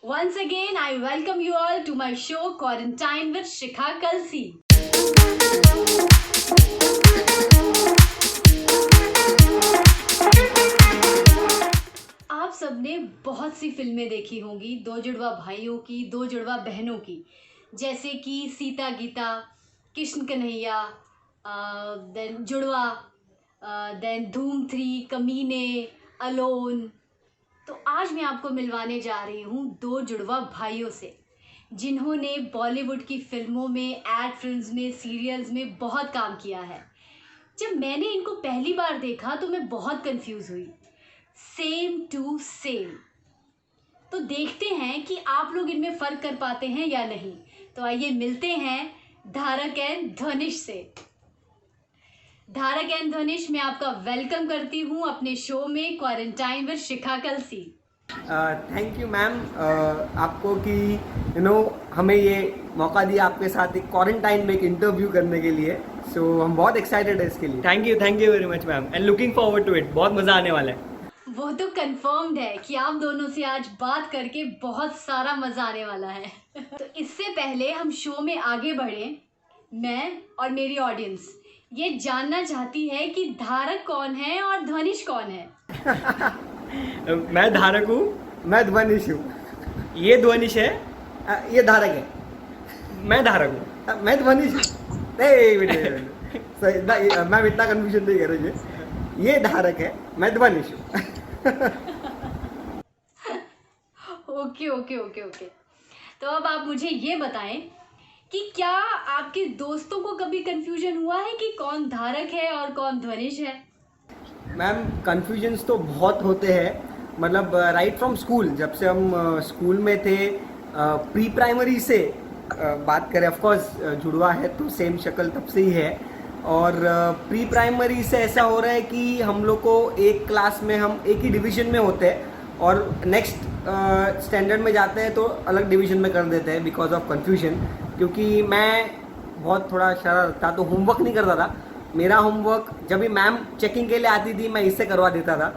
Once again, I welcome you all to my show Quarantine with Shikha Kalsi. आप सबने बहुत सी फिल्में देखी होंगी, दो जुड़वा भाइयों की, दो जुड़वा बहनों की, जैसे कि सीता गीता, कृष्ण कन्हैया, देन जुड़वा, देन धूम 3, कमीने, अलोन। तो आज मैं आपको मिलवाने जा रही हूँ दो जुड़वा भाइयों से, जिन्होंने बॉलीवुड की फिल्मों में, एड फिल्म्स में, सीरियल्स में बहुत काम किया है। जब मैंने इनको पहली बार देखा तो मैं बहुत कंफ्यूज हुई, सेम टू सेम। तो देखते हैं कि आप लोग इनमें फ़र्क कर पाते हैं या नहीं। तो आइए मिलते हैं धारक एंड धनिश से। धारक एंड धनिश, मैं आपका वेलकम करती हूँ अपने शो में quarantine with Shikha Kalsi. Thank you ma'am, आपको कि हमें ये मौका दिया आपके साथ एक क्वारंटाइन में एक इंटरव्यू करने के लिए। सो हम बहुत एक्साइटेड है इसके लिए। Thank you very much ma'am and looking forward to it. बहुत मज़ा आने वाला है। वो तो कंफर्म्ड है कि आप दोनों से आज बात करके बहुत सारा मज़ा आने वाला है। तो इससे पहले हम शो में आगे बढ़ें, मैं और मेरी ऑडियंस ये जानना चाहती है कि धारक कौन है और धनिश कौन है। मैं धारक हूँ, मैं ध्वनिश हूँ। ये ध्वनिश है, ये धारक है। मैं धारक हूँ। मैं ध्वनिश हूँ। नहीं मैम इतना कंफ्यूजन नहीं करेंगे। ये धारक है, मैं ध्वनिश हूँ। Okay okay okay okay. तो अब आप मुझे ये बताएं कि क्या आपके दोस्तों को कभी कंफ्यूजन हुआ है कि कौन धारक है और कौन धनिश है? मैम कंफ्यूजन्स तो बहुत होते हैं, मतलब राइट फ्रॉम स्कूल। जब से हम स्कूल में थे, प्री प्राइमरी से बात करें, ऑफ कोर्स जुड़वा है तो सेम शक्ल तब से ही है। और प्री प्राइमरी से ऐसा हो रहा है कि हम लोग को एक क्लास में हम एक ही डिवीजन में होते हैं और नेक्स्ट स्टैंडर्ड में जाते हैं तो अलग डिवीजन में कर देते हैं बिकॉज ऑफ कन्फ्यूजन। क्योंकि मैं बहुत थोड़ा शरारत था तो होमवर्क नहीं करता था। मेरा होमवर्क जब भी मैम चेकिंग के लिए आती थी मैं इससे करवा देता था,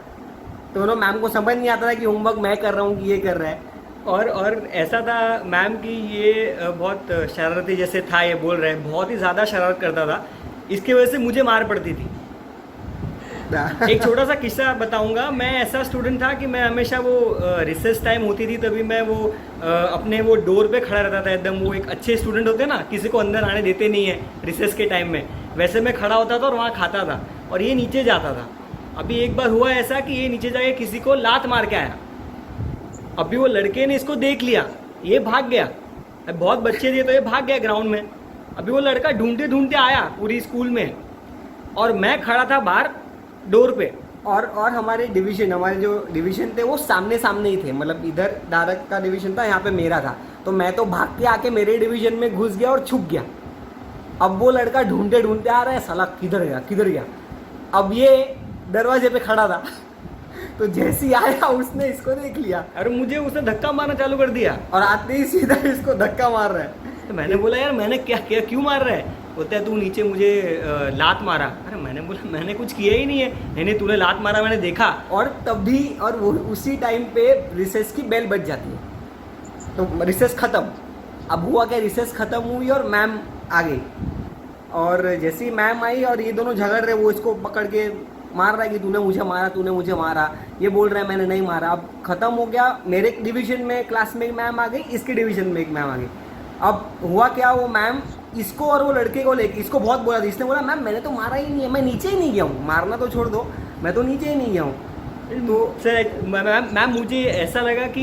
तो मैम को समझ नहीं आता था कि होमवर्क मैं कर रहा हूँ कि ये कर रहा है। और ऐसा था मैम कि ये बहुत शरारती जैसे था, ये बोल रहे हैं, बहुत ही ज़्यादा शरारत करता था। इसकी वजह से मुझे मार पड़ती थी। एक छोटा सा किस्सा बताऊंगा। मैं ऐसा स्टूडेंट था कि मैं हमेशा वो रिसेस टाइम होती थी तभी मैं वो अपने वो डोर पे खड़ा रहता था एकदम। वो एक अच्छे स्टूडेंट होते हैं ना, किसी को अंदर आने देते नहीं है रिसेस के टाइम में, वैसे मैं खड़ा होता था और वहाँ खाता था और ये नीचे जाता था। अभी एक बार हुआ ऐसा कि ये नीचे जाके किसी को लात मार के आया। अभी वो लड़के ने इसको देख लिया, ये भाग गया। बहुत बच्चे थे तो ये भाग गया ग्राउंड में। अभी वो लड़का ढूंढते ढूंढते आया पूरी स्कूल में और मैं खड़ा था बाहर डोर पे। और हमारे जो डिवीजन थे वो सामने सामने ही थे, मतलब इधर धारक का डिवीजन था, यहाँ पे मेरा था। तो मैं तो भाग के आके मेरे डिवीजन में घुस गया और छुप गया। अब वो लड़का ढूंढते ढूंढते आ रहा है, साला किधर गया। अब ये दरवाजे पे खड़ा था तो जैसे ही आया उसने इसको देख लिया और मुझे उसने धक्का मारना चालू कर दिया और आते ही सीधा इसको धक्का मार रहा है। तो मैंने बोला यार मैंने क्या किया, क्यों मार रहा है? बोलता है तू नीचे मुझे लात मारा। अरे मैंने बोला मैंने कुछ किया ही नहीं है। नहीं तूने लात मारा, मैंने देखा। और तभी और वो उसी टाइम पे रिसेस की बेल बज जाती है तो रिसेस खत्म। अब हुआ क्या, रिसेस खत्म हुई और मैम आ गई और जैसे ही मैम आई और ये दोनों झगड़ रहे, वो इसको पकड़ के मार रहा है कि तूने मुझे मारा। ये बोल रहा है मैंने नहीं मारा। अब खत्म हो गया। मेरे डिवीजन में क्लास में एक मैम आ गई, इसके डिवीजन में एक मैम आ गई। अब हुआ क्या, वो मैम इसको और वो लड़के को लेके इसको बहुत बोला था। इसने बोला मैम मैंने तो मारा ही नहीं है, मैं नीचे ही नहीं गया हूँ, मारना तो छोड़ दो, मैं तो नीचे ही नहीं गया हूँ। तो सर मैम मुझे ऐसा लगा कि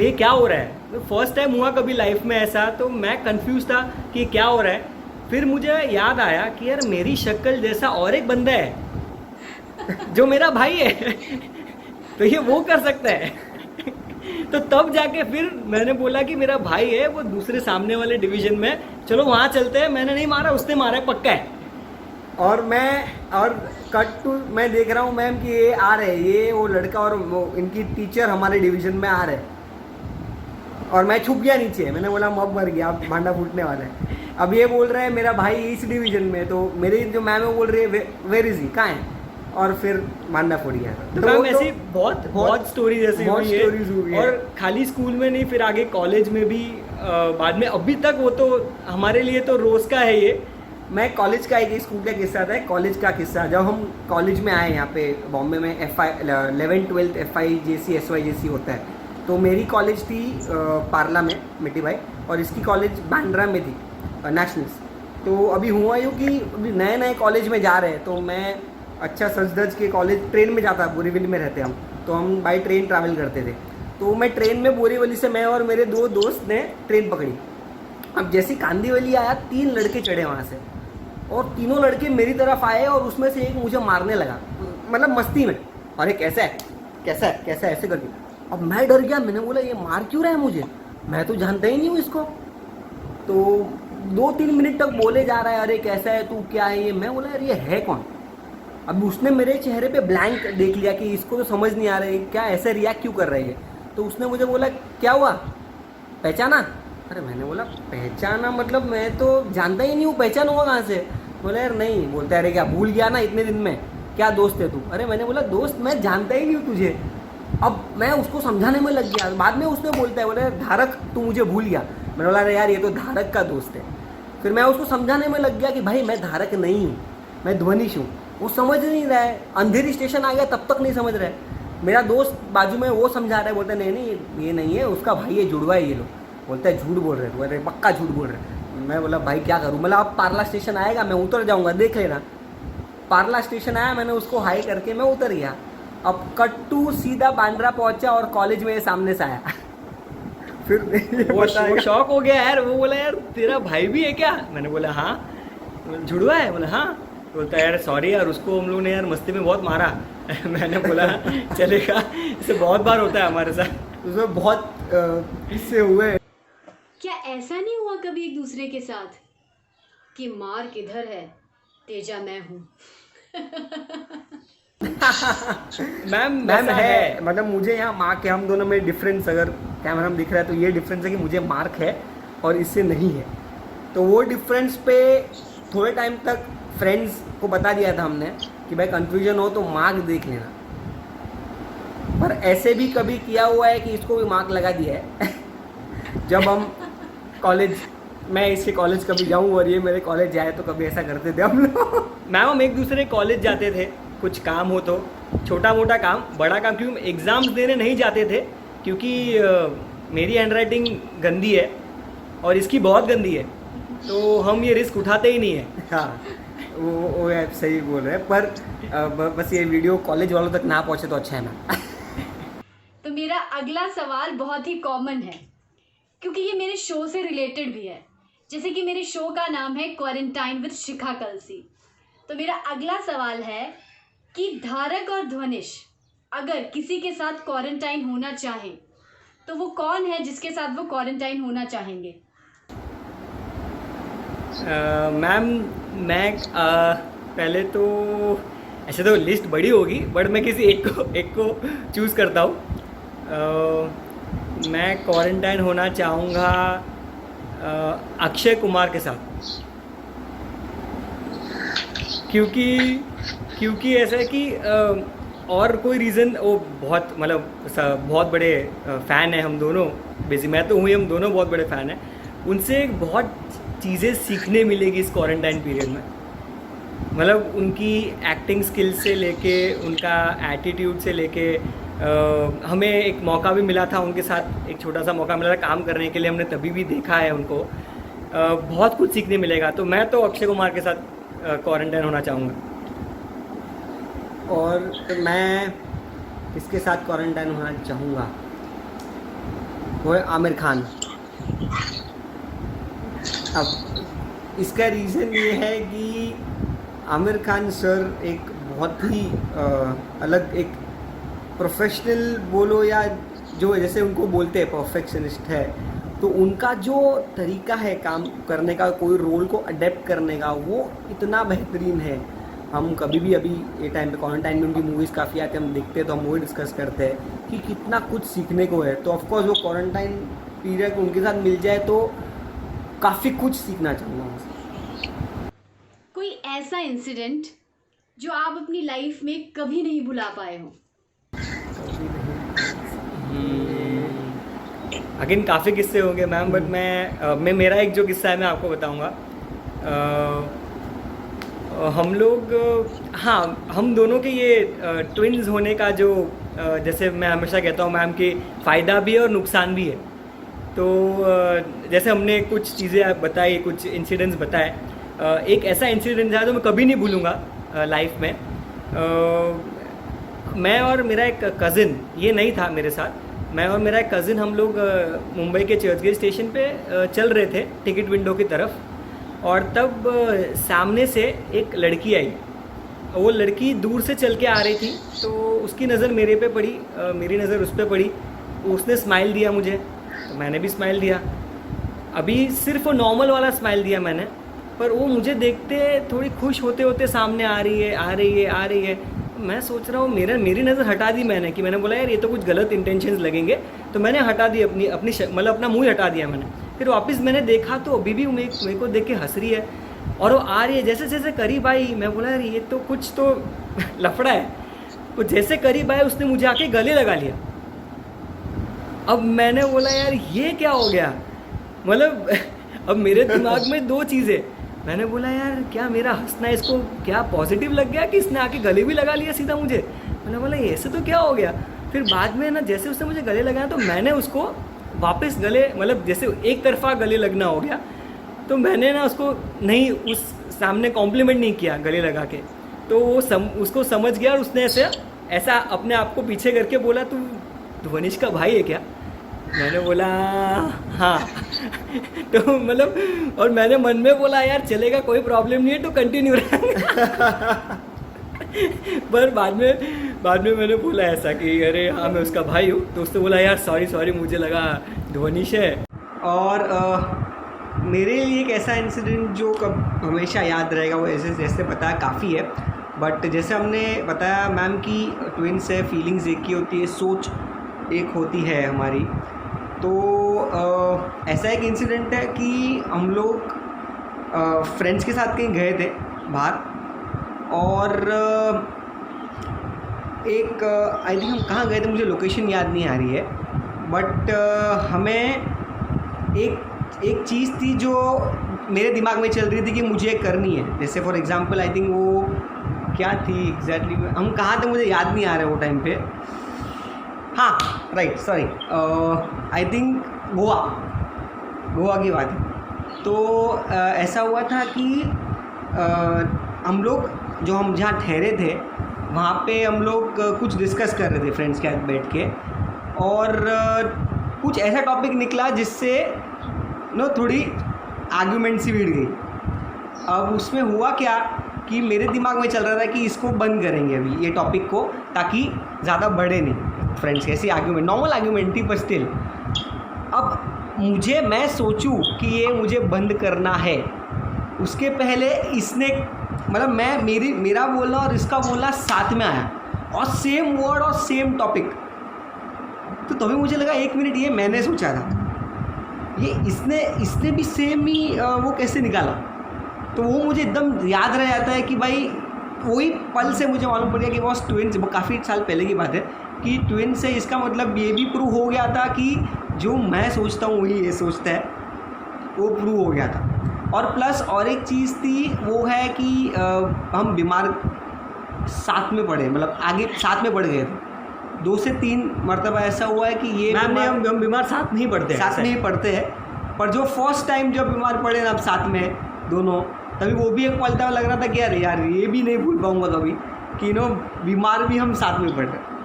ये क्या हो रहा है। फर्स्ट टाइम हुआ कभी लाइफ में ऐसा, तो मैं कंफ्यूज था कि क्या हो रहा है। फिर मुझे याद आया कि यार मेरी शक्ल जैसा और एक बंदा है जो मेरा भाई है तो ये वो कर सकता है। तो तब जाके फिर मैंने बोला कि मेरा भाई है वो दूसरे सामने वाले डिवीजन में, चलो वहाँ चलते हैं। मैंने नहीं मारा, उसने मारा है, पक्का है। और कट टू मैं देख रहा हूँ मैम कि ये आ रहे, ये वो लड़का और वो इनकी टीचर हमारे डिवीजन में आ रहे और मैं छुप गया नीचे। मैंने बोला मब मर गया, अब भांडा फूटने वाला है। अब ये बोल रहे हैं मेरा भाई इस डिवीजन में, तो मेरी जो मैम है वो बोल रही है वेर इज ही, कहाँ है? और फिर मानना पड़ गया। तो वो मैम ऐसी बहुत स्टोरी जैसी बहुत हुई stories हुई है है। और खाली स्कूल में नहीं, फिर आगे कॉलेज में भी बाद में, अभी तक वो तो हमारे लिए तो रोज का है ये। मैं कॉलेज का एक स्कूल का किस्सा था, कॉलेज का किस्सा। जब हम कॉलेज में आए यहाँ पे बॉम्बे में, FI 11th 12th FIJC SYJC होता है, तो मेरी कॉलेज थी पार्ला में, मिट्टी भाई, और इसकी कॉलेज बांद्रा में थी, नेशनल्स। तो अभी हुआ यूँ कि अभी नए नए कॉलेज में जा रहे हैं, तो मैं अच्छा सच धज के कॉलेज ट्रेन में जाता, बोरीवली में रहते हम, तो हम बाई ट्रेन ट्रैवल करते थे। तो मैं ट्रेन में बोरीवली से, मैं और मेरे 2 दोस्त ने ट्रेन पकड़ी। अब जैसे कांदीवली आया, 3 लड़के चढ़े वहाँ से, और तीनों लड़के मेरी तरफ आए, और उसमें से एक मुझे मारने लगा, मतलब मस्ती में, अरे कैसा है कैसा है कैसा है, ऐसे करके। अब मैं डर गया, मैंने बोला ये मार क्यों रहा है मुझे, मैं तो जानता ही नहीं हूँ इसको। तो 2-3 मिनट तक बोले जा रहा है, अरे कैसा है तू, क्या है ये। मैं बोला यार ये है कौन। अब उसने मेरे चेहरे पे ब्लैंक देख लिया कि इसको तो समझ नहीं आ रहा है क्या, ऐसे रिएक्ट क्यों कर रही है। तो उसने मुझे बोला क्या हुआ, पहचाना। अरे मैंने बोला पहचाना मतलब मैं तो जानता ही नहीं हूँ, पहचान हुआ कहाँ से। बोला यार नहीं। बोलता है अरे क्या भूल गया ना इतने दिन में, क्या दोस्त है तू। अरे मैंने बोला दोस्त मैं जानता ही नहीं हूँ तुझे। अब मैं उसको समझाने में लग गया, बाद में उसने बोलता है, बोला यार धारक तू मुझे भूल गया। मैंने बोला अरे यार ये तो धारक का दोस्त है। फिर मैं उसको समझाने में लग गया कि भाई मैं धारक नहीं हूँ, मैं ध्वनिश हूँ। वो समझ नहीं रहा है, अंधेरी स्टेशन आ गया तब तक नहीं समझ रहा है। मेरा दोस्त बाजू में वो समझा रहा है, बोलता है नहीं नहीं ये नहीं है, उसका भाई है, जुड़वा है ये लोग। बोलता है झूठ बोल रहे हैं, अरे पक्का झूठ बोल रहे हैं। मैं बोला भाई क्या करूँ। मतलब अब पार्ला स्टेशन आएगा मैं उतर जाऊँगा, देख लेना। पार्ला स्टेशन आया, मैंने उसको हाई करके मैं उतर गया। अब कट्टू सीधा बांद्रा पहुंचा और कॉलेज मेरे सामने से आया। फिर वो शॉक हो गया यार। वो बोला यार तेरा भाई भी है क्या, मैंने बोला हाँ। जुड़वा है, बोला हाँ। बोलता है यार सॉरी यार, उसको हम लोग ने यार मस्ती में बहुत मारा। मैंने बोला चलेगा, इसे बहुत बार होता है हमारे साथ। उसमें बहुत किस्से हुए। क्या ऐसा नहीं हुआ कभी एक दूसरे के साथ कि मार किधर है, तेजा मैं हूँ। मैम है, मतलब मुझे यहाँ मार्क है। हम दोनों में डिफरेंस अगर कैमरा में दिख रहा है तो ये डिफरेंस है कि मुझे मार्क है और इससे नहीं है। तो वो डिफरेंस पे थोड़े टाइम तक फ्रेंड्स को बता दिया था हमने कि भाई कंफ्यूजन हो तो मार्क देख लेना। पर ऐसे भी कभी किया हुआ है कि इसको भी मार्क लगा दिया है। जब हम कॉलेज, मैं इसके कॉलेज कभी जाऊँ और ये मेरे कॉलेज जाए, तो कभी ऐसा करते थे हम लोग। मैम हम एक दूसरे कॉलेज जाते थे, कुछ काम हो तो, छोटा मोटा काम, बड़ा काम क्योंकि एग्ज़ाम्स देने नहीं जाते थे, क्योंकि मेरी हैंडराइटिंग गंदी है और इसकी बहुत गंदी है, तो हम ये रिस्क उठाते ही नहीं है। हाँ वो आप सही बोल रहे हैं, पर बस ये वीडियो कॉलेज वालों तक ना पहुँचे तो अच्छा है ना। तो मेरा अगला सवाल बहुत ही कॉमन है, क्योंकि ये मेरे शो से रिलेटेड भी है। जैसे कि मेरे शो का नाम है क्वारंटाइन विद शिखा कलसी। तो मेरा अगला सवाल है कि धारक और ध्वनिश अगर किसी के साथ क्वारंटाइन होना चाहें तो वो कौन है जिसके साथ वो क्वारंटाइन होना चाहेंगे? मैम मैं पहले तो ऐसे तो लिस्ट बड़ी होगी, बट मैं किसी एक को चूज़ करता हूँ। मैं क्वारंटाइन होना चाहूँगा अक्षय कुमार के साथ, क्योंकि ऐसा है कि और कोई रीज़न, वो बहुत मतलब बहुत बड़े फ़ैन हैं हम दोनों। बेसिक मैं तो हूँ, हम दोनों बहुत बड़े फ़ैन हैं। उनसे बहुत चीज़ें सीखने मिलेगी इस क्वारंटाइन पीरियड में। मतलब उनकी एक्टिंग स्किल से लेके, उनका एटीट्यूड से लेके, हमें एक मौका भी मिला था उनके साथ, एक छोटा सा मौका मिला था काम करने के लिए, हमने तभी भी देखा है उनको। बहुत कुछ सीखने मिलेगा। तो मैं तो अक्षय कुमार के साथ क्वारंटाइन होना चाहूँगा। और मैं इसके साथ क्वारंटाइन होना चाहूँगा, वो है आमिर खान। अब इसका रीज़न ये है कि आमिर खान सर एक बहुत ही अलग, एक प्रोफेशनल बोलो या जो जैसे उनको बोलते हैं परफेक्शनिस्ट है, तो उनका जो तरीका है काम करने का, कोई रोल को अडेप्ट करने का, वो इतना बेहतरीन है। हम कभी भी अभी ये टाइम पे क्वारंटाइन में उनकी मूवीज़ काफ़ी आती है, हम देखते हैं तो हम वही डिस्कस करते हैं कि कितना कुछ सीखने को है। तो ऑफकोर्स वो क्वारंटाइन पीरियड उनके साथ मिल जाए तो काफ़ी कुछ सीखना चाहूँगा। कोई ऐसा इंसिडेंट जो आप अपनी लाइफ में कभी नहीं भुला पाए हो? अगेन काफ़ी किस्से होंगे मैम, बट मैं मेरा एक जो किस्सा है मैं आपको बताऊंगा। हम लोग हाँ, हम दोनों के ये ट्विन्स होने का जो जैसे मैं हमेशा कहता हूँ मैम कि फ़ायदा भी है और नुकसान भी है। तो जैसे हमने कुछ चीज़ें बताई, कुछ इंसिडेंट्स बताए। एक ऐसा इंसिडेंट था जो मैं कभी नहीं भूलूंगा लाइफ में। मैं और मेरा एक कज़िन, ये नहीं था मेरे साथ, मैं और मेरा एक कज़िन हम लोग मुंबई के चर्चगेट स्टेशन पे चल रहे थे टिकट विंडो की तरफ, और तब सामने से एक लड़की आई। वो लड़की दूर से चल के आ रही थी, तो उसकी नज़र मेरे पे पड़ी, मेरी नज़र उस पर पड़ी। उसने स्माइल दिया मुझे, तो मैंने भी स्माइल दिया। अभी सिर्फ वो नॉर्मल वाला स्माइल दिया मैंने, पर वो मुझे देखते थोड़ी खुश होते होते सामने आ रही है, आ रही है, आ रही है। मैं सोच रहा हूँ, मेरी नज़र हटा दी मैंने, कि मैंने बोला यार ये तो कुछ गलत इंटेंशंस लगेंगे, तो मैंने हटा दी अपनी मतलब अपना मुँह हटा दिया मैंने। फिर वापस मैंने देखा तो अभी भी मेरे को देख के हंस रही है, और वो आ रही है। जैसे जैसे करीब आई, मैं बोला यार ये तो कुछ तो लफड़ा है। वो जैसे करीब आए उसने मुझे आके गले लगा लिया। अब मैंने बोला यार ये क्या हो गया, मतलब अब मेरे दिमाग में दो चीज़ें। मैंने बोला यार क्या मेरा हंसना इसको क्या पॉजिटिव लग गया कि इसने आके गले भी लगा लिया सीधा मुझे। मैंने बोला ऐसे तो क्या हो गया। फिर बाद में ना जैसे उसने मुझे गले लगाया तो मैंने उसको वापस गले, मतलब जैसे एक तरफा गले लगना हो गया, तो मैंने ना उसको नहीं, उस सामने कॉम्प्लीमेंट नहीं किया गले लगा के। तो वो उसको समझ गया, और उसने ऐसा अपने आप को पीछे करके बोला तू ध्वनिश का भाई है क्या। मैंने बोला हाँ। तो मतलब, और मैंने मन में बोला यार चलेगा, कोई प्रॉब्लम नहीं है, तो कंटिन्यू रहा। पर बाद में मैंने बोला ऐसा कि अरे हाँ मैं उसका भाई हूँ। तो उसने बोला यार सॉरी मुझे लगा ध्वनिश है। और मेरे लिए एक ऐसा इंसिडेंट जो हमेशा याद रहेगा, वो जैसे बताया काफ़ी है, बट जैसे हमने बताया मैम की ट्विन्स है, फीलिंग्स एक ही होती है, सोच एक होती है हमारी। तो ऐसा एक इंसिडेंट है कि हम लोग फ्रेंड्स के साथ कहीं गए थे बाहर, और एक आई थिंक हम कहाँ गए थे, मुझे लोकेशन याद नहीं आ रही है, बट हमें एक चीज़ थी जो मेरे दिमाग में चल रही थी कि मुझे करनी है। जैसे फॉर एग्जांपल आई थिंक वो क्या थी एग्जैक्टली, हम कहाँ थे मुझे याद नहीं आ रहा है वो टाइम पे। हाँ right, sorry, I think Goa की बात है। तो ऐसा हुआ था कि हम लोग हम जहाँ ठहरे थे वहाँ पे हम लोग कुछ डिस्कस कर रहे थे फ्रेंड्स के साथ बैठ के, और कुछ ऐसा टॉपिक निकला जिससे थोड़ी आर्ग्यूमेंट सी भिड़ गई। अब उसमें हुआ क्या कि मेरे दिमाग में चल रहा था कि इसको बंद करेंगे अभी ये टॉपिक को, ताकि ज़्यादा बढ़े नहीं फ्रेंड्स के, ऐसी आर्ग्यूमेंट, नॉर्मल आर्ग्यूमेंट थी, पर स्टिल। अब मैं सोचूं कि ये मुझे बंद करना है, उसके पहले इसने, मतलब मेरा बोलना और इसका बोलना साथ में आया, और सेम वर्ड और सेम टॉपिक। तो तभी मुझे लगा एक मिनट, ये मैंने सोचा था, ये इसने भी सेम ही वो कैसे निकाला। तो वो मुझे एकदम याद रह जाता है कि भाई वही पल से मुझे मालूम पड़ गया कि बॉस ट्विन्स, वो काफ़ी साल पहले की बात है, कि ट्विन्स है। इसका मतलब ये भी प्रूव हो गया था कि जो मैं सोचता हूँ वही ये सोचता है, वो प्रूव हो गया था। और प्लस और एक चीज़ थी, वो है कि हम बीमार साथ में पड़े, मतलब आगे साथ में पड़ गए थे। 2 से 3 मरतबा ऐसा हुआ है कि ये हम बीमार साथ नहीं पड़ते हैं, साथ नहीं पड़ते हैं, पर जो फर्स्ट टाइम जब बीमार पड़े ना, अब साथ में दोनों, तभी वो भी एक पल था, लग रहा था कि यार ये भी नहीं भूल पाऊंगा कभी कि बीमार भी हम साथ में पड़ रहे।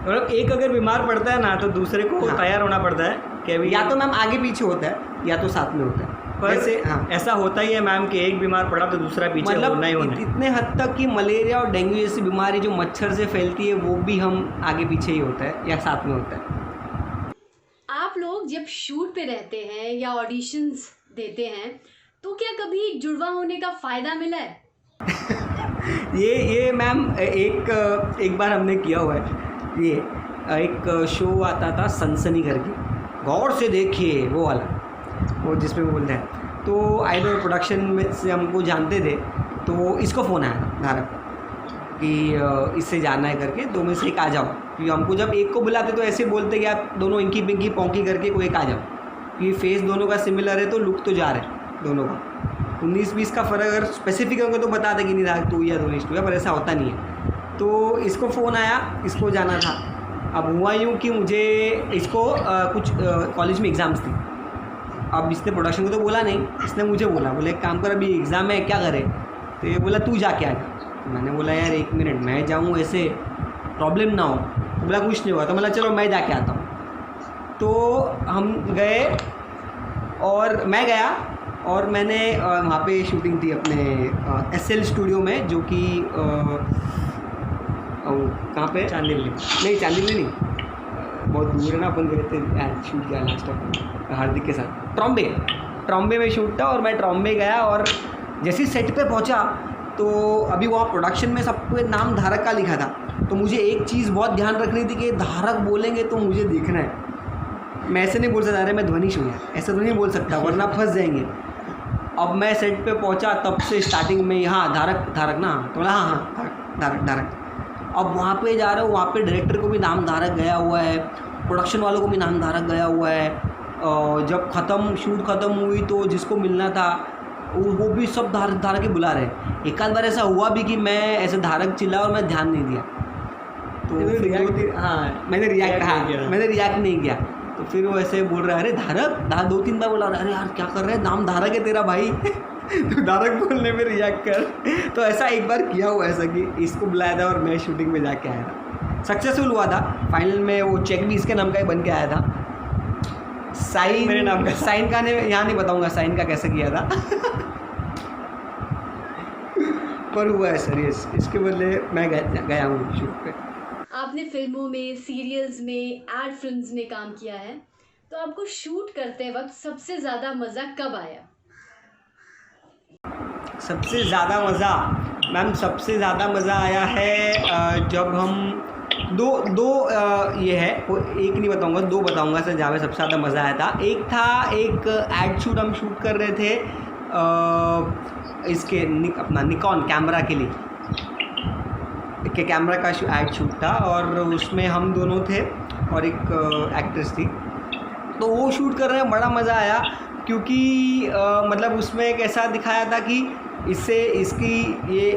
मतलब एक अगर बीमार पड़ता है ना, तो दूसरे को तैयार होना पड़ता है कि अभी या तो मैम आगे पीछे होता है या तो साथ में होता है। पर ऐसा होता ही है मैम कि एक बीमार पड़ा तो दूसरा पीछे होना ही होना है। इतने हद तक कि मलेरिया और डेंगू जैसी बीमारी जो मच्छर से फैलती है, वो भी हम आगे पीछे ही होता है या साथ में होता है। आप लोग जब शूट पे रहते हैं या ऑडिशंस देते हैं, तो क्या कभी जुड़वा होने का फ़ायदा मिला है? ये मैम एक बार हमने किया हुआ है। ये एक शो आता था सनसनी करके, गौर से देखिए वो वाला, वो जिसमें बोलते हैं। तो आइडल प्रोडक्शन में से हमको जानते थे, तो इसको फ़ोन आया धारक, कि इससे जाना है करके, दो में से एक आ जाओ। क्योंकि हमको जब एक को बुलाते तो ऐसे बोलते कि आप दोनों इंकी पिंकी पौंकी करके कोई एक आ जाओ, क्योंकि फेस दोनों का सिमिलर है तो लुक तो जा रहा है दोनों का। 19-20 का फ़र्क अगर स्पेसिफिक होगा तो बता दें कि नहीं तू या धोनीश तू है, पर ऐसा होता नहीं है। तो इसको फ़ोन आया, इसको जाना था। अब हुआ यूँ कि मुझे इसको कुछ कॉलेज में एग्ज़ाम्स थी। अब इसने प्रोडक्शन को तो बोला नहीं, इसने मुझे बोले एक काम कर अभी एग्ज़ाम है क्या करे, तो ये बोला तू जाके आ जा। मैंने बोला यार 1 मिनट मैं जाऊँ ऐसे प्रॉब्लम ना हो, तो बोला कुछ नहीं हुआ, तो बोला चलो मैं जाके आता हूँ। तो हम गए और मैं गया और मैंने वहाँ पे शूटिंग थी अपने SL स्टूडियो में, जो कि कहाँ पे, चांदीवली नहीं चांदीवली नहीं, बहुत दूर है ना, अपन गए थे शूट किया लास्ट टाइम हार्दिक के साथ, ट्रॉम्बे में शूट था। और मैं ट्रॉम्बे गया और जैसे ही सेट पे पहुंचा तो अभी वहाँ प्रोडक्शन में सबको नाम धारक का लिखा था, तो मुझे एक चीज़ बहुत ध्यान रखनी थी कि धारक बोलेंगे तो मुझे देखना है, मैं ऐसे नहीं बोल सकता अरे मैं ध्वनीश हूँ, ऐसा तो नहीं बोल सकता वरना फंस जाएंगे। अब मैं सेट पे पहुंचा तब से स्टार्टिंग में हाँ धारक ना, तो बोला हाँ धारक। अब वहाँ पे जा रहा हूँ, वहाँ पे डायरेक्टर को भी नाम धारक गया हुआ है, प्रोडक्शन वालों को भी नाम धारक गया हुआ है। जब शूट ख़त्म हुई तो जिसको मिलना था वो भी सब धारक के बुला रहे। एक आध बार ऐसा हुआ भी कि मैं ऐसे धारक चिल्ला और मैं ध्यान नहीं दिया, तो मैंने रिएक्ट नहीं किया। तो फिर वो ऐसे बोल रहा है अरे धारक 2-3 बार बोला, अरे यार क्या कर रहे हैं, नाम धारक है तेरा भाई तो धारक बोलने में रिएक्ट कर। तो ऐसा एक बार किया हुआ ऐसा कि इसको बुलाया था और मैं शूटिंग में जाके आया था, सक्सेसफुल हुआ था। फाइनल में वो चेक भी इसके नाम का ही बन के आया था, साइन मेरे नाम का, साइन का नहीं यहाँ नहीं बताऊंगा साइन का कैसे किया था पर हुआ है सर, इसके बदले मैं गया हूँ शूट पे। आपने फिल्मों में, सीरियल्स में, एड फिल्म्स में काम किया है, तो आपको शूट करते वक्त सबसे ज़्यादा मज़ा कब आया? सबसे ज़्यादा मज़ा मैम सबसे ज़्यादा मज़ा आया है जब हम दो ये है, वो एक नहीं बताऊंगा, 2 बताऊंगा सर जहाँ में सबसे ज़्यादा मज़ा आया था। एक था एक एड शूट हम शूट कर रहे थे इसके अपना निकॉन कैमरा के लिए, कैमरा का एड शूट था और उसमें हम दोनों थे और एक एक्ट्रेस थी। तो वो शूट कर रहे हैं, बड़ा मज़ा आया क्योंकि मतलब उसमें एक ऐसा दिखाया था कि इससे इसकी ये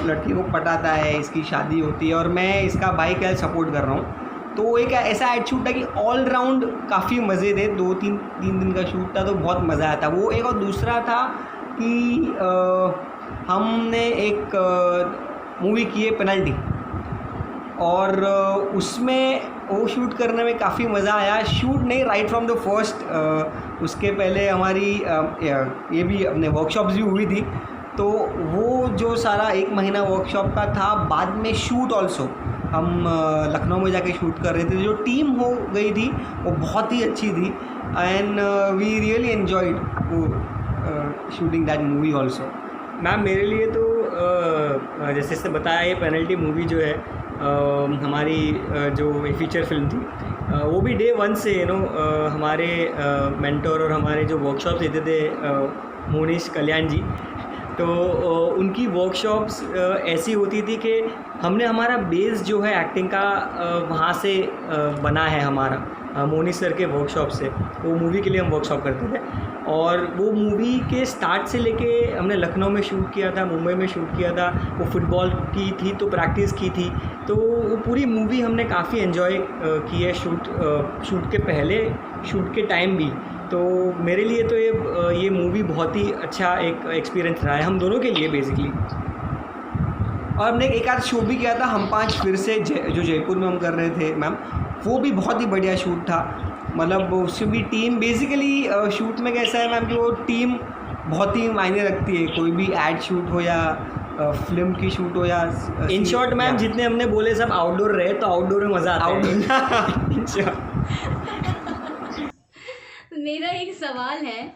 लड़की को पटाता है, इसकी शादी होती है और मैं इसका भाई का सपोर्ट कर रहा हूँ। तो एक ऐसा एड शूट था कि ऑल राउंड काफ़ी मज़े थे, 2-3 दिन का शूट था तो बहुत मज़ा आया था वो एक। और दूसरा था कि हमने एक मूवी की है पेनल्टी, और उसमें वो शूट करने में काफ़ी मज़ा आया। शूट नहीं, राइट फ्रॉम द फर्स्ट उसके पहले हमारी ये भी अपने वर्कशॉप्स भी हुई थी, तो वो जो सारा 1 महीना वर्कशॉप का था, बाद में शूट ऑल्सो हम लखनऊ में जाके शूट कर रहे थे। जो टीम हो गई थी वो बहुत ही अच्छी थी and we really enjoyed shooting that movie also. Ma'am मेरे लिए तो जैसे इसने बताया ये पेनल्टी मूवी जो है हमारी जो फीचर फिल्म थी वो भी डे 1 से हमारे मेंटोर और हमारे जो वर्कशॉप देते थे मोनीश कल्याण जी, तो उनकी वर्कशॉप्स ऐसी होती थी कि हमने हमारा बेस जो है एक्टिंग का वहाँ से बना है हमारा मोनीश सर के वर्कशॉप से। वो मूवी के लिए हम वर्कशॉप करते थे और वो मूवी के स्टार्ट से लेके हमने लखनऊ में शूट किया था, मुंबई में शूट किया था, वो फुटबॉल की थी तो प्रैक्टिस की थी, तो वो पूरी मूवी हमने काफ़ी एंजॉय की है, शूट के पहले, शूट के टाइम भी। तो मेरे लिए तो ये मूवी बहुत ही अच्छा एक एक्सपीरियंस रहा है हम दोनों के लिए बेसिकली। और हमने एक आध शो भी किया था हम 5 फिर से जो जयपुर में हम कर रहे थे मैम, वो भी बहुत ही बढ़िया शूट था। मतलब उसमें भी टीम बेसिकली शूट में कैसा है मैम कि वो टीम बहुत ही मायने रखती है, कोई भी एड शूट हो या फिल्म की शूट हो या इन शॉर्ट मैम जितने हमने बोले सब आउटडोर रहे, तो आउटडोर में मज़ा आता है। मेरा एक सवाल है,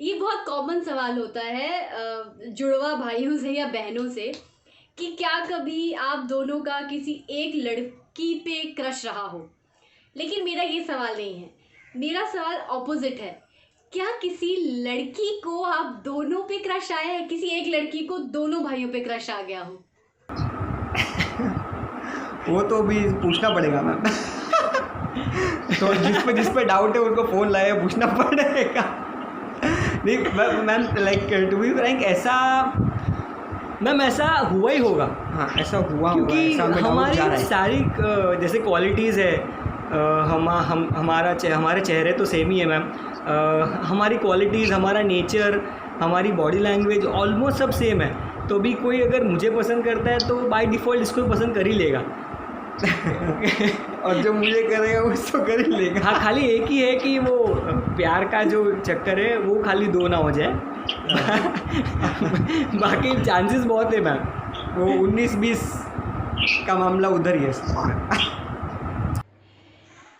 ये बहुत कॉमन सवाल होता है जुड़वा भाइयों से या बहनों से, कि क्या कभी आप दोनों का किसी एक लड़की पे क्रश रहा हो। लेकिन मेरा ये सवाल नहीं है, मेरा सवाल ऑपोजिट है। क्या किसी लड़की को आप दोनों पे क्रश आया है, किसी एक लड़की को दोनों भाइयों पे क्रश आ गया हो? वो तो अभी पूछना पड़ेगा मैम। तो जिस पे डाउट है उनको फ़ोन लाए पूछना पड़ेगा। नहीं ma'am, like to be frank, ऐसा मैम ऐसा हुआ ही होगा। हाँ ऐसा हुआ क्योंकि ऐसा हमें doubt जा रहा हमारी है। सारी जैसे क्वालिटीज़ है, हमारे चेहरे तो सेम ही है मैम, हमारी क्वालिटीज़, हमारा नेचर, हमारी बॉडी लैंग्वेज ऑलमोस्ट सब सेम है। तो भी कोई अगर मुझे पसंद करता है तो बाय डिफ़ॉल्ट इसको पसंद कर ही लेगा। और जो मुझे करेगा उसको कर ही लेगा। हाँ, खाली एक ही है कि वो प्यार का जो चक्कर है वो खाली 2 ना हो जाए। बाकी चांसेस बहुत है मैम। वो 19-20 का मामला उधर ही है।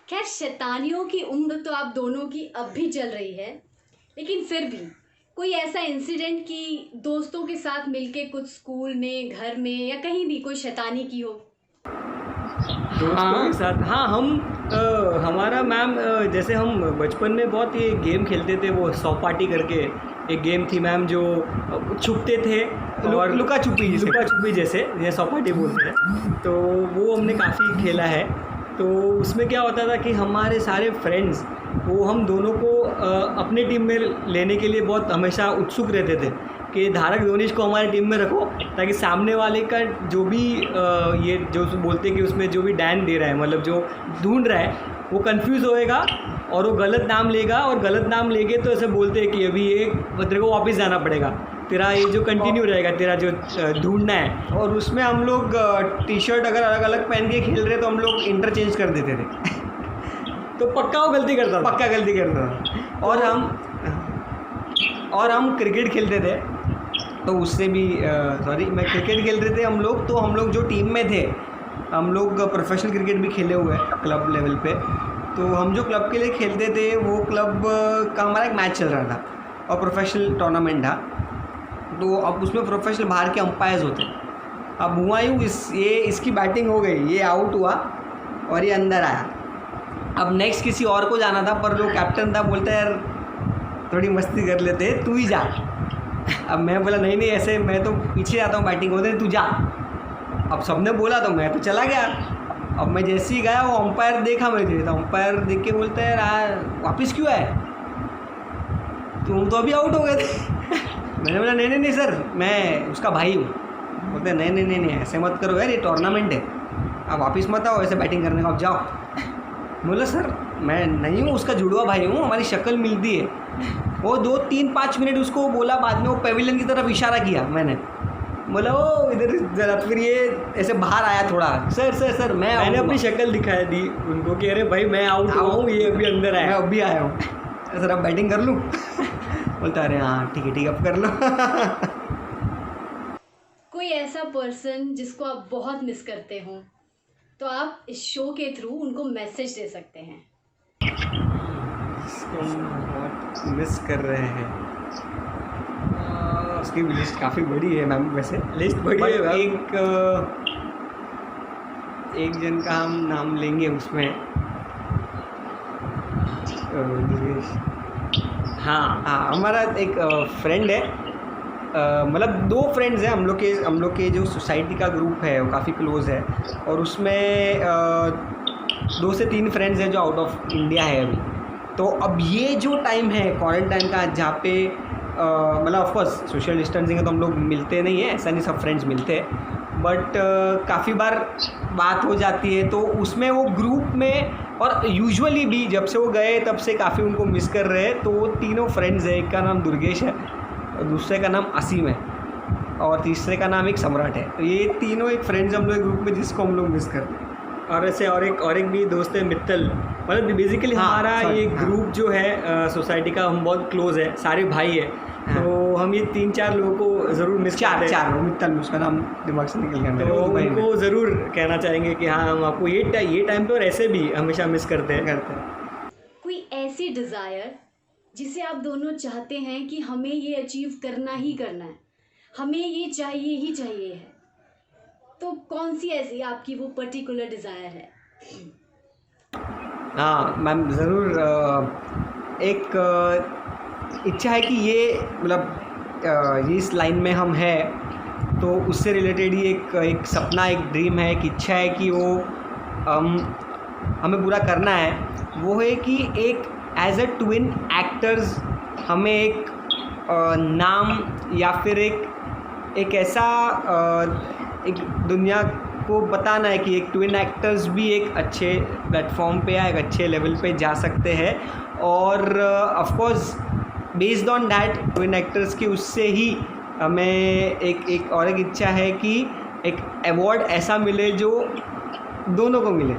खैर, शैतानियों की उम्र तो आप दोनों की अब भी चल रही है, लेकिन फिर भी कोई ऐसा इंसिडेंट कि दोस्तों के साथ मिलके कुछ स्कूल में, घर में या कहीं भी कोई शैतानी की हो? दोस्तों के साथ हाँ, हमारा मैम जैसे हम बचपन में बहुत ये गेम खेलते थे, वो 100 पार्टी करके एक गेम थी मैम, जो छुपते थे और लुका छुपी जैसे 100 पार्टी बोलते हैं, तो वो हमने काफ़ी खेला है। तो उसमें क्या होता था कि हमारे सारे फ्रेंड्स वो हम दोनों को अपनी टीम में लेने के लिए बहुत हमेशा उत्सुक रहते थे कि धारक धोनीश को हमारी टीम में रखो, ताकि सामने वाले का जो भी ये जो बोलते हैं कि उसमें जो भी डैन दे रहा है, मतलब जो ढूंढ रहा है, वो कंफ्यूज होएगा और वो गलत नाम लेगा, और गलत नाम लेके तो ऐसे बोलते हैं कि अभी ये तेरे को वापस जाना पड़ेगा, तेरा ये जो कंटिन्यू रहेगा, तेरा जो ढूंढना है। और उसमें हम लोग टी शर्ट अगर अलग अलग पहन के खेल रहे तो हम लोग इंटरचेंज कर देते थे। तो पक्का वो गलती करता था। पक्का गलती करता था। और हम क्रिकेट खेलते थे, तो उससे भी मैं क्रिकेट खेलते थे हम लोग। तो हम लोग जो टीम में थे, हम लोग प्रोफेशनल क्रिकेट भी खेले हुए हैं क्लब लेवल पे। तो हम जो क्लब के लिए खेलते थे वो क्लब का हमारा एक मैच चल रहा था और प्रोफेशनल टूर्नामेंट था। तो अब उसमें प्रोफेशनल बाहर के अंपायर्स होते हैं। अब हुआ यूँ, इसकी बैटिंग हो गई, ये आउट हुआ और ये अंदर आया। अब नेक्स्ट किसी और को जाना था, पर जो कैप्टन था बोलता है यार थोड़ी मस्ती कर लेते हैं, तू ही जा। अब मैं बोला नहीं ऐसे मैं तो पीछे जाता हूँ बैटिंग होते, तू जा। अब सबने बोला तो मैं तो चला गया। अब मैं जैसे ही गया वो अंपायर देखा मुझे, तो अंपायर देख के बोलता है यार वापस क्यों आए, तुम तो अभी आउट हो गए थे। मैंने बोला नहीं सर, मैं उसका भाई हूँ। बोलते हैं नहीं ऐसे मत करो यार, ये टूर्नामेंट है, आप वापस मत आओ ऐसे बैटिंग करने को, आप जाओ। बोला सर मैं नहीं हूँ, उसका जुड़वा भाई हूँ, हमारी शक्ल मिलती है। वो 2-3-5 मिनट उसको बोला, बाद में वो पेविलियन की तरफ इशारा किया मैंने। बोला ओ इधर ज़रा, फिर ये ऐसे बाहर आया थोड़ा, सर मैंने अपनी शक्ल दिखाई दी उनको कि अरे भाई मैं आउट हुआ हूँ, ये अभी अंदर आया, मैं अभी आया हूँ, सर अब बैटिंग कर लूँ। बोलता अरे हाँ ठीक है अब कर लो। कोई ऐसा पर्सन जिसको आप बहुत मिस करते हो, तो आप इस शो के थ्रू उनको मैसेज दे सकते हैं। इसको हम बहुत मिस कर रहे हैं। उसकी भी लिस्ट काफ़ी बड़ी है मैम, वैसे लिस्ट बड़ी है। एक जन का हम नाम लेंगे उसमें, हाँ हमारा एक फ्रेंड है, मतलब 2 फ्रेंड्स हैं हम लोग के जो सोसाइटी का ग्रुप है वो काफ़ी क्लोज है। और उसमें 2 से 3 फ्रेंड्स हैं जो आउट ऑफ इंडिया है अभी। तो अब ये जो टाइम है क्वारंटाइन का, जहाँ पे मतलब ऑफकोर्स सोशल डिस्टेंसिंग है तो हम लोग मिलते नहीं हैं, ऐसा नहीं सब फ्रेंड्स मिलते हैं, बट काफ़ी बार बात हो जाती है। तो उसमें वो ग्रुप में, और यूजुअली भी जब से वो गए तब से काफ़ी उनको मिस कर रहे हैं। तो वो 3 फ्रेंड्स हैं, एक का नाम दुर्गेश है, दूसरे का नाम असीम है और तीसरे का नाम एक सम्राट है। तो ये 3 एक फ्रेंड्स हम लोग ग्रुप में जिसको हम लोग मिस करते हैं। और ऐसे और एक भी दोस्त है मित्तल, मतलब बेसिकली हमारा ये ग्रुप जो है सोसाइटी का, हम बहुत क्लोज है, सारे भाई है। तो हम ये 3-4 लोगों को ज़रूर मिस करते हैं। 4 मित्तल, उसका नाम दिमाग से निकल गया। तो उनको ज़रूर कहना चाहेंगे कि हाँ हम आपको ये टाइम पे और ऐसे भी हमेशा मिस करते हैं। कोई ऐसी डिज़ायर जिसे आप दोनों चाहते हैं कि हमें ये अचीव करना ही करना है, हमें ये चाहिए ही चाहिए है, तो कौन सी ऐसी आपकी वो पर्टिकुलर डिज़ायर है? हाँ मैम ज़रूर, एक इच्छा है कि ये मतलब इस लाइन में हम हैं तो उससे रिलेटेड ही एक सपना, एक ड्रीम है, एक इच्छा है कि वो हमें पूरा करना है। वो है कि एक एज अ ट्विन एक्टर्स हमें एक नाम या फिर एक ऐसा एक दुनिया को बताना है कि एक ट्विन एक्टर्स भी एक अच्छे प्लेटफॉर्म पे या एक अच्छे लेवल पे जा सकते हैं। और of course based on that twin actors की उससे ही हमें एक इच्छा है कि एक अवार्ड ऐसा मिले जो दोनों को मिले।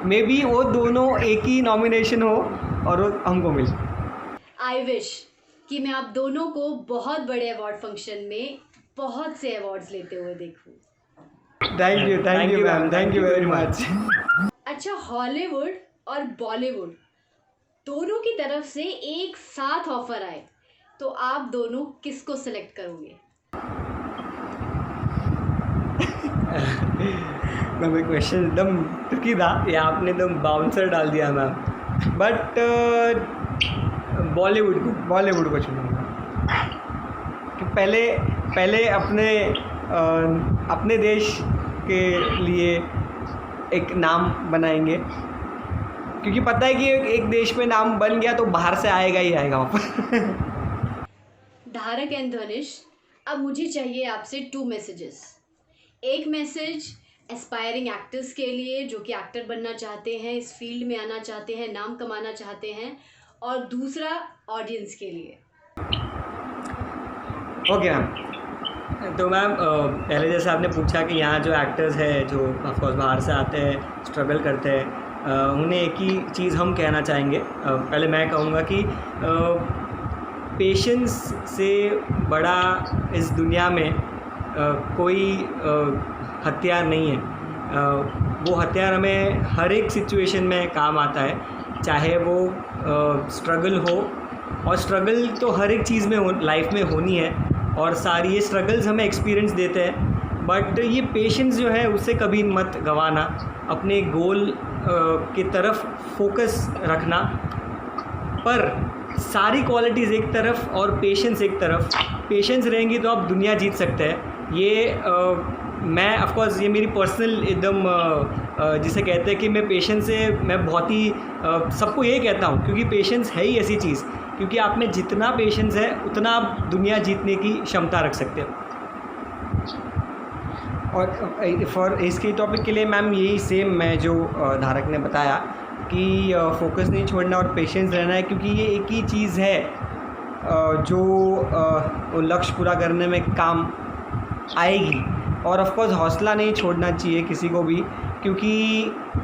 मे बी वो दोनों एक ही नॉमिनेशन हो और वो हमको मिले। आई विश कि मैं आप दोनों को बहुत बड़े अवार्ड फंक्शन में बहुत से अवार्ड्स लेते हुए देखूं। Thank you ma'am, thank you very much. अच्छा, हॉलीवुड और बॉलीवुड दोनों की तरफ से एक साथ ऑफर आए तो आप दोनों किसको सिलेक्ट करोगे? मैम क्वेश्चन एकदम ट्रिकी था, ये आपने एकदम बाउंसर डाल दिया मैम। बट बॉलीवुड को चुनूँगा कि पहले अपने देश के लिए एक नाम बनाएंगे, क्योंकि पता है कि एक देश में नाम बन गया तो बाहर से आएगा ही आएगा वापस। धारक एंड धनिश, अब मुझे चाहिए आपसे 2 मैसेजेस। एक मैसेज एस्पायरिंग एक्टर्स के लिए जो कि एक्टर बनना चाहते हैं, इस फील्ड में आना चाहते हैं, नाम कमाना चाहते हैं, और दूसरा ऑडियंस के लिए। ओके मैम, तो मैम पहले जैसे आपने पूछा कि यहाँ जो एक्टर्स हैं जो ऑफकोर्स बाहर से आते हैं, स्ट्रगल करते हैं, उन्हें एक ही चीज़ हम कहना चाहेंगे। पहले मैं कहूँगा कि पेशेंस से बड़ा इस दुनिया में कोई हथियार नहीं है। वो हथियार हमें हर एक सिचुएशन में काम आता है, चाहे वो स्ट्रगल हो, और स्ट्रगल तो हर एक चीज़ में लाइफ में होनी है, और सारी ये स्ट्रगल्स हमें एक्सपीरियंस देते हैं। बट ये पेशेंस जो है उसे कभी मत गंवाना, अपने गोल की तरफ फोकस रखना, पर सारी क्वालिटीज़ एक तरफ और पेशेंस एक तरफ। पेशेंस रहेंगी तो आप दुनिया जीत सकते हैं। ये मैं ऑफ कोर्स ये मेरी पर्सनल एकदम जिसे कहते हैं कि मैं पेशेंस से मैं बहुत ही सबको ये कहता हूँ, क्योंकि पेशेंस है ही ऐसी चीज़, क्योंकि आप में जितना पेशेंस है उतना आप दुनिया जीतने की क्षमता रख सकते हो। और फॉर इसके टॉपिक के लिए मैम यही सेम मैं जो धारक ने बताया कि फोकस नहीं छोड़ना और पेशेंस रहना है, क्योंकि ये एक ही चीज़ है जो लक्ष्य पूरा करने में काम आएगी। और ऑफ कोर्स हौसला नहीं छोड़ना चाहिए किसी को भी, क्योंकि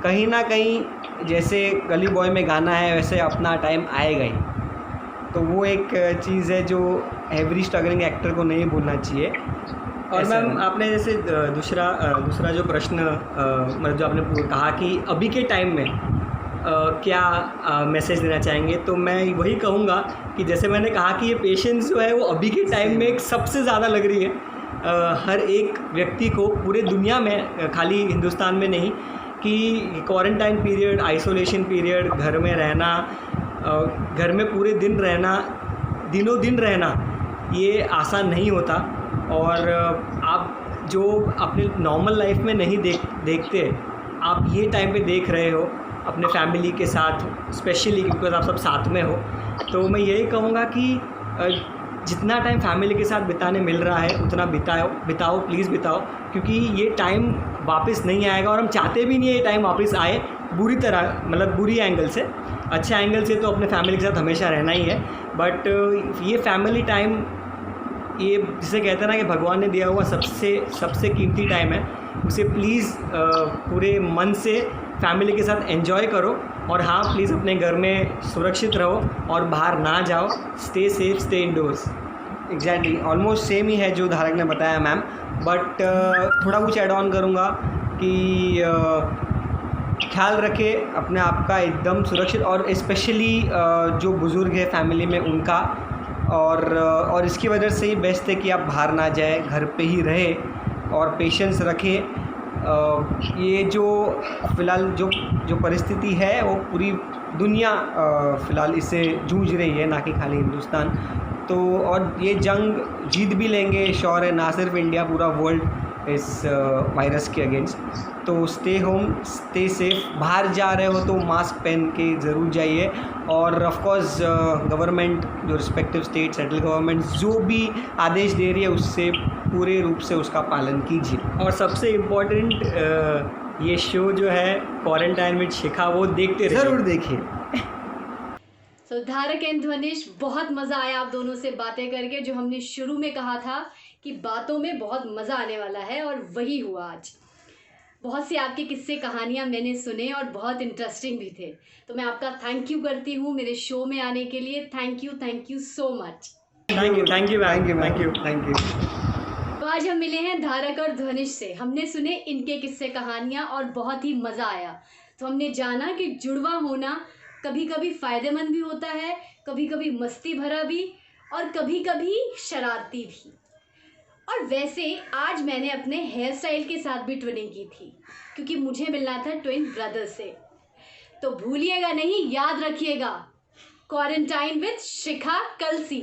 कहीं ना कहीं जैसे गली बॉय में गाना है वैसे अपना टाइम आएगा ही। तो वो एक चीज़ है जो एवरी स्ट्रगलिंग एक्टर को नहीं भूलना चाहिए। और मैम आपने जैसे दूसरा जो प्रश्न मतलब जो आपने कहा कि अभी के टाइम में क्या मैसेज देना चाहेंगे, तो मैं वही कहूँगा कि जैसे मैंने कहा कि ये पेशेंस जो है वो अभी के टाइम में एक सबसे ज़्यादा लग रही है हर एक व्यक्ति को पूरे दुनिया में, खाली हिंदुस्तान में नहीं, कि क्वारंटाइन पीरियड, आइसोलेशन पीरियड, घर में रहना, घर में पूरे दिन रहना, दिनों दिन रहना, ये आसान नहीं होता। और आप जो अपने नॉर्मल लाइफ में नहीं देखते, आप ये टाइम पे देख रहे हो अपने फैमिली के साथ, स्पेशली बिकॉज आप सब साथ में हो। तो मैं यही कहूँगा कि जितना टाइम फैमिली के साथ बिताने मिल रहा है उतना बिताओ, प्लीज़ बिताओ, क्योंकि ये टाइम वापस नहीं आएगा, और हम चाहते भी नहीं है ये टाइम वापस आए बुरी तरह, मतलब बुरी एंगल से। अच्छे एंगल से तो अपने फैमिली के साथ हमेशा रहना ही है, बट ये फैमिली टाइम, ये जिसे कहते हैं ना कि भगवान ने दिया हुआ सबसे कीमती टाइम है, उसे प्लीज़ पूरे मन से फैमिली के साथ एंजॉय करो। और हाँ, प्लीज़ अपने घर में सुरक्षित रहो और बाहर ना जाओ, stay safe, stay indoors. Exactly almost same ही है जो धारक ने बताया मैम, बट थोड़ा कुछ ऐड ऑन करूँगा कि ख्याल रखें अपने आप का एकदम सुरक्षित, और स्पेशली जो बुज़ुर्ग है फैमिली में उनका, और इसकी वजह से ही बेस्ट है कि आप बाहर ना जाए, घर पे ही रहे और पेशेंस रखें। ये जो फ़िलहाल जो परिस्थिति है वो पूरी दुनिया फ़िलहाल इससे जूझ रही है, ना कि खाली हिंदुस्तान। तो और ये जंग जीत भी लेंगे श्योर है, ना सिर्फ इंडिया, पूरा वर्ल्ड इस वायरस के अगेंस्ट। तो स्टे होम, स्टे सेफ, बाहर जा रहे हो तो मास्क पहन के ज़रूर जाइए, और ऑफ कोर्स गवर्नमेंट, जो रिस्पेक्टिव स्टेट सेंट्रल गवर्नमेंट जो भी आदेश दे रही है उससे पूरे रूप से उसका पालन कीजिए। और सबसे इम्पोर्टेंट ये शो जो है क्वारंटाइन विद शिखा, वो देखते रहिए। ज़रूर देखिए। तो धारक एंड ध्वनिश, बहुत मज़ा आया आप दोनों से बातें करके। जो हमने शुरू में कहा था कि बातों में बहुत मज़ा आने वाला है, और वही हुआ आज। बहुत सी आपके किस्से कहानियाँ मैंने सुने और बहुत इंटरेस्टिंग भी थे। तो मैं आपका थैंक यू करती हूँ मेरे शो में आने के लिए। Thank you so much. Thank you thank you. तो आज हम मिले हैं धारक और ध्वनिश से। हमने सुने इनके किस्से कहानियाँ और बहुत ही मज़ा आया। तो हमने जाना कि जुड़वा होना कभी कभी फ़ायदेमंद भी होता है, कभी कभी मस्ती भरा भी, और कभी कभी शरारती भी। और वैसे आज मैंने अपने हेयर स्टाइल के साथ भी ट्विनिंग की थी, क्योंकि मुझे मिलना था ट्विन ब्रदर से। तो भूलिएगा नहीं, याद रखिएगा, क्वारंटाइन विद शिखा कल सी।